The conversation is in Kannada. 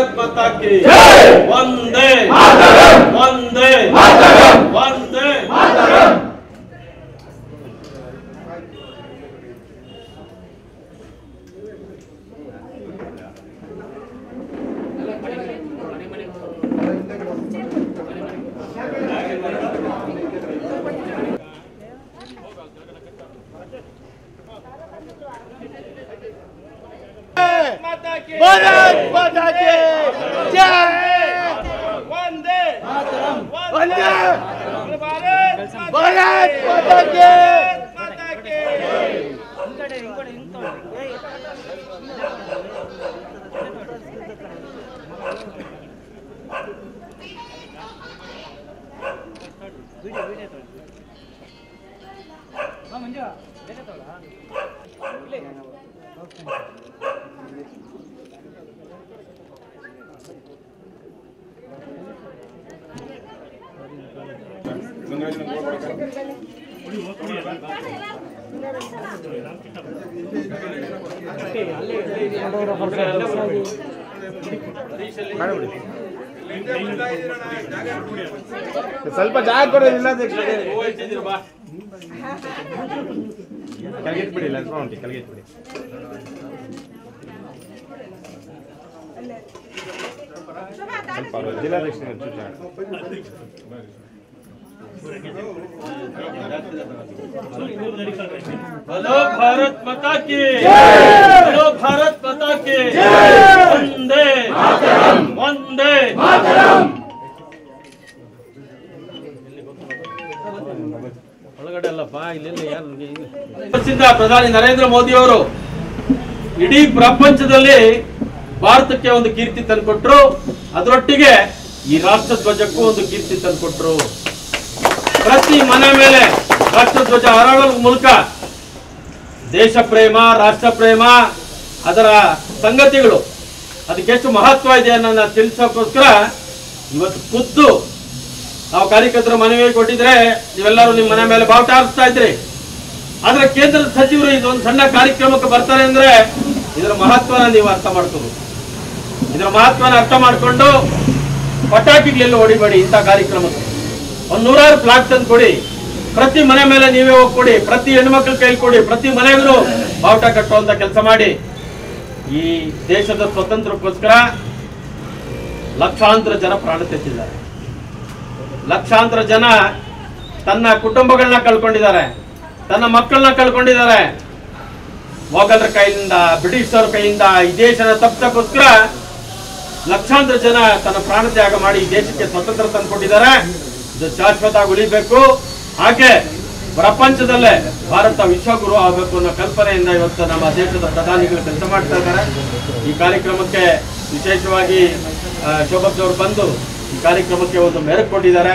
भारत माता की वंदे वंदे वंदे भारत माता की जय वंदे वंदे भारत माता की ಸ್ವಲ್ಪ ಜಾಗ ಕೊಡೋದಿಲ್ಲ ಕಲ್ಗೆಟ್ಬಿಡಿ ಕಲ್ಗೆಟ್ಬಿಡಿ ಸ್ವಲ್ಪ ಜಿಲ್ಲಾಧ್ಯಕ್ಷ बोलो भारत माता की बोलो भारत माता की वंदे वंदे ಪ್ರಧಾನಿ ನರೇಂದ್ರ ಮೋದಿ ಅವರು ಇಡೀ ಪ್ರಪಂಚದಲ್ಲಿ ಭಾರತಕ್ಕೆ ಒಂದು ಕೀರ್ತಿ ತಂದುಕೊಟ್ರು. ಅದರೊಟ್ಟಿಗೆ ಈ ರಾಷ್ಟ್ರ ಧ್ವಜಕ್ಕೂ ಒಂದು ಕೀರ್ತಿ ತಂದುಕೊಟ್ರು. ಪ್ರತಿ ಮನೆ ಮೇಲೆ ರಾಷ್ಟ್ರಧ್ವಜ ಹಾರಾಡುವ ಮೂಲಕ ದೇಶ ಪ್ರೇಮ, ರಾಷ್ಟ್ರ ಪ್ರೇಮ, ಅದರ ಸಂಗತಿಗಳು ಅದಕ್ಕೆ ಎಷ್ಟು ಮಹತ್ವ ಇದೆ ಅನ್ನೋದನ್ನ ತಿಳಿಸೋಕ್ಕೋಸ್ಕರ ಇವತ್ತು ಖುದ್ದು ನಾವು ಕಾರ್ಯಕರ್ತರ ಮನವಿ ಕೊಟ್ಟಿದ್ರೆ ನೀವೆಲ್ಲರೂ ನಿಮ್ಮ ಮನೆ ಮೇಲೆ ಬಾವುಟ ಹಾರಿಸ್ತಾ ಇದ್ರಿ. ಆದ್ರೆ ಕೇಂದ್ರದ ಸಚಿವರು ಇದೊಂದು ಸಣ್ಣ ಕಾರ್ಯಕ್ರಮಕ್ಕೆ ಬರ್ತಾರೆ ಅಂದ್ರೆ ಇದರ ಮಹತ್ವನ ನೀವು ಅರ್ಥ ಮಾಡ್ಕೋಬೇಕು. ಇದರ ಮಹತ್ವನ ಅರ್ಥ ಮಾಡ್ಕೊಂಡು ಪಟಾಕಿಗಳೆಲ್ಲ ಹೊಡಿಬೇಡಿ. ಇಂಥ ಕಾರ್ಯಕ್ರಮಕ್ಕೆ ಒಂದು 100 ಫ್ಲಾಗ್ ತಂದು ಕೊಡಿ. ಪ್ರತಿ ಮನೆ ಮೇಲೆ ನೀವೇ ಹೋಗಿ ಕೊಡಿ. ಪ್ರತಿ ಹೆಣ್ಮಕ್ಳ ಕೈಲಿ ಕೊಡಿ. ಪ್ರತಿ ಮನೆಗೂ ಬಾವುಟ ಕಟ್ಟುವಂತ ಕೆಲಸ ಮಾಡಿ. ಈ ದೇಶದ ಸ್ವಾತಂತ್ರ್ಯಕ್ಕೋಸ್ಕರ ಲಕ್ಷಾಂತರ ಜನ ಪ್ರಾಣ ತೆತ್ತಿದ್ದಾರೆ. ಲಕ್ಷಾಂತರ ಜನ ತನ್ನ ಕುಟುಂಬಗಳನ್ನ ಕಳ್ಕೊಂಡಿದ್ದಾರೆ, ತನ್ನ ಮಕ್ಕಳನ್ನ ಕಳ್ಕೊಂಡಿದ್ದಾರೆ. ಮೊಘಲರ ಕೈಯಿಂದ, ಬ್ರಿಟಿಷರ ಕೈಯಿಂದ ಈ ದೇಶನ ತಪ್ಪಿಸೋಕ್ಕೋಸ್ಕರ ಲಕ್ಷಾಂತರ ಜನ ತನ್ನ ಪ್ರಾಣ ತ್ಯಾಗ ಮಾಡಿ ಈ ದೇಶಕ್ಕೆ ಸ್ವತಂತ್ರ ತಂದುಕೊಟ್ಟಿದ್ದಾರೆ. ಇದು ಶಾಶ್ವತ ಉಳಿಬೇಕು. ಹಾಗೆ ಪ್ರಪಂಚದಲ್ಲೇ ಭಾರತ ವಿಶ್ವಗುರು ಆಗಬೇಕು ಅನ್ನೋ ಕಲ್ಪನೆಯಿಂದ ಇವತ್ತು ನಮ್ಮ ದೇಶದ ಪ್ರಧಾನಿಗಳು ಕೆಲಸ ಮಾಡ್ತಾ ಇದ್ದಾರೆ. ಈ ಕಾರ್ಯಕ್ರಮಕ್ಕೆ ವಿಶೇಷವಾಗಿ ಶೋಭಾ ಅವರು ಬಂದು ಈ ಕಾರ್ಯಕ್ರಮಕ್ಕೆ ಒಂದು ಮೆರುಗು ಕೊಟ್ಟಿದ್ದಾರೆ.